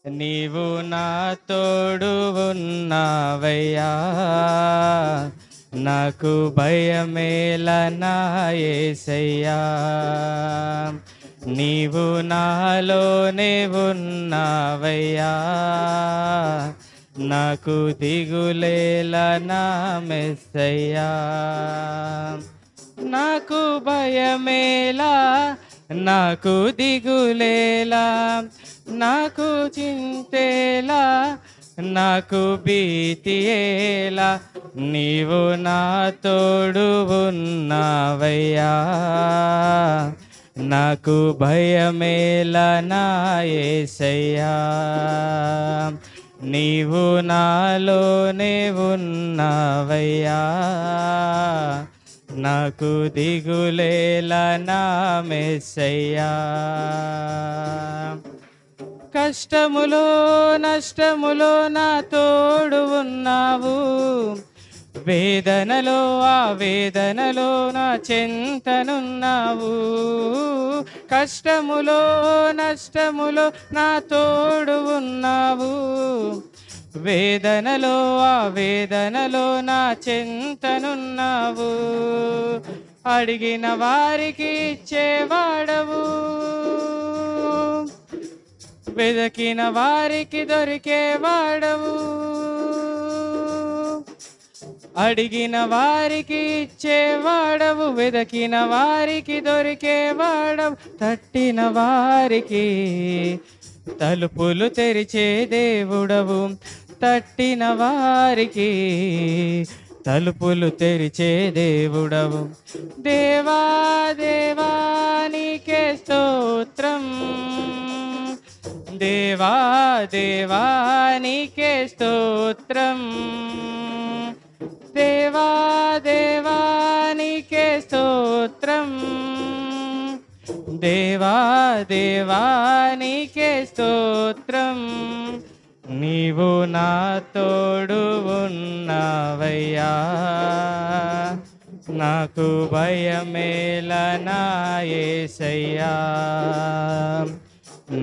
నీవు నా తోడు ఉన్నావయ్యా, నాకు భయమేల నా యేసయ్యా. నీవు నాలోనే ఉన్నావయ్యా, నాకు దిగులేల నా మెస్సయ్యా. నాకు భయమేలా, నాకు దిగులేలా, నాకు చింతేలా, నాకు భీతియేలా, నీవు నా తోడు ఉన్నావయ్యా, నాకు భయమేలా నా యేసయ్యా. నీవు నాలోనే ఉన్నావయ్యా, నాకు దిగులేలా నా మెస్సయ్యా. కష్టములో నష్టములో నా తోడు ఉన్నావు, వేదనలో ఆవేదనలో నా చెంతనున్నావు. కష్టములో నష్టములో నా తోడు ఉన్నావు, వేదనలో ఆవేదనలో నా చెంతనున్నావు. అడిగిన వారికి ఇచ్చేవాడవు, వెదకిన వారికి దొరికేవాడవు. అడిగిన వారికి ఇచ్చేవాడవు, వెదకిన వారికి దొరికేవాడవు. తట్టిన వారికి తలుపులు తెరిచే దేవుడవు, తట్టిన వారికి తలుపులు తెరిచే దేవుడవు. దేవా దేవా నీకే స్తోత్రం, దేవా దేవా నీకే స్తోత్రం, దేవా దేవా నీకే స్తోత్రం, దేవా దేవా నీకే స్తోత్రం. నీవు నా తోడు ఉన్నావయ్యా, నాకు భయమేలా నా యేసయ్యా.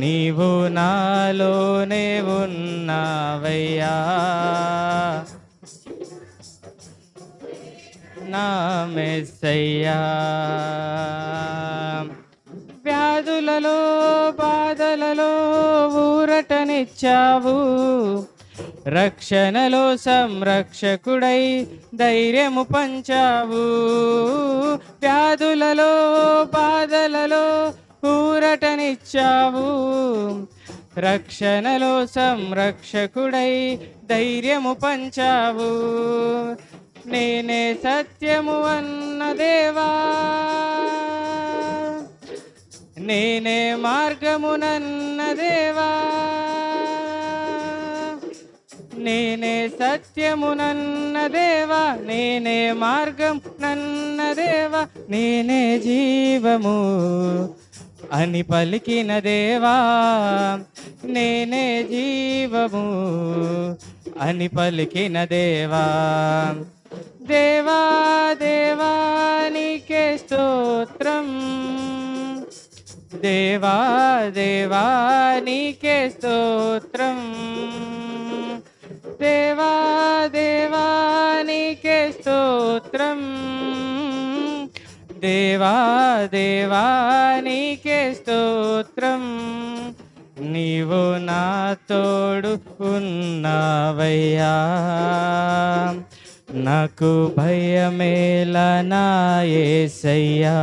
నీవు నాలోనే ఉన్నావయ్యా, నా మెస్సయ్యా. వ్యాధులలో బాధలలో ఊరటనిచ్చావు, రక్షణలో సంరక్షకుడై ధైర్యము పంచావు. వ్యాధులలో బాధలలో ఊరటనిచ్చావు, రక్షణలో సంరక్షకుడై ధైర్యము పంచావు. నేనే సత్యము అన్న దేవా, నేనే మార్గమునన్న దేవా, నేనే సత్యమునన్న దేవా, నేనే మార్గం నన్న దేవా, నేనే జీవము అని పలికిన దేవా, నేనే జీవము అని పలికిన దేవా. దేవా దేవా నీకే స్తోత్రం, దేవా దేవా నీకే స్తోత్రం, దేవా దేవా నీకే స్తోత్రం, దేవా దేవా నీకే స్తోత్రం. నీవు నా తోడు ఉన్నావయ్యా, నాకు భయమేలా నా యేసయ్యా.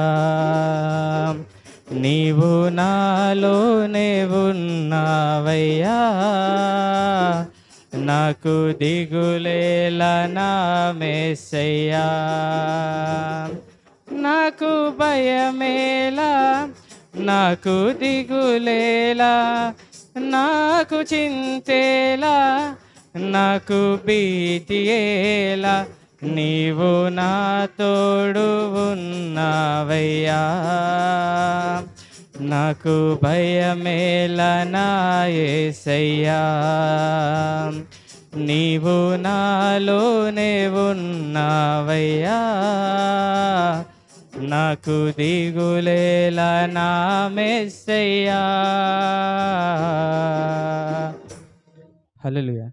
నీవు నాలోనే ఉన్నావయ్యా, నాకు దిగులేలా నా మెస్సయ్యా. నాకు భయమేలా, నాకు దిగులేలా, నాకు చింతేలా, నాకు భీతియేలా, నీవు నా తోడు ఉన్నావయ్యా, నాకు భయమేలా నా యేసయ్యా. నీవు నాలోనే ఉన్నావయ్యా, నాకు దిగులేలా నా మెస్సయ్యా. హల్లెలూయా.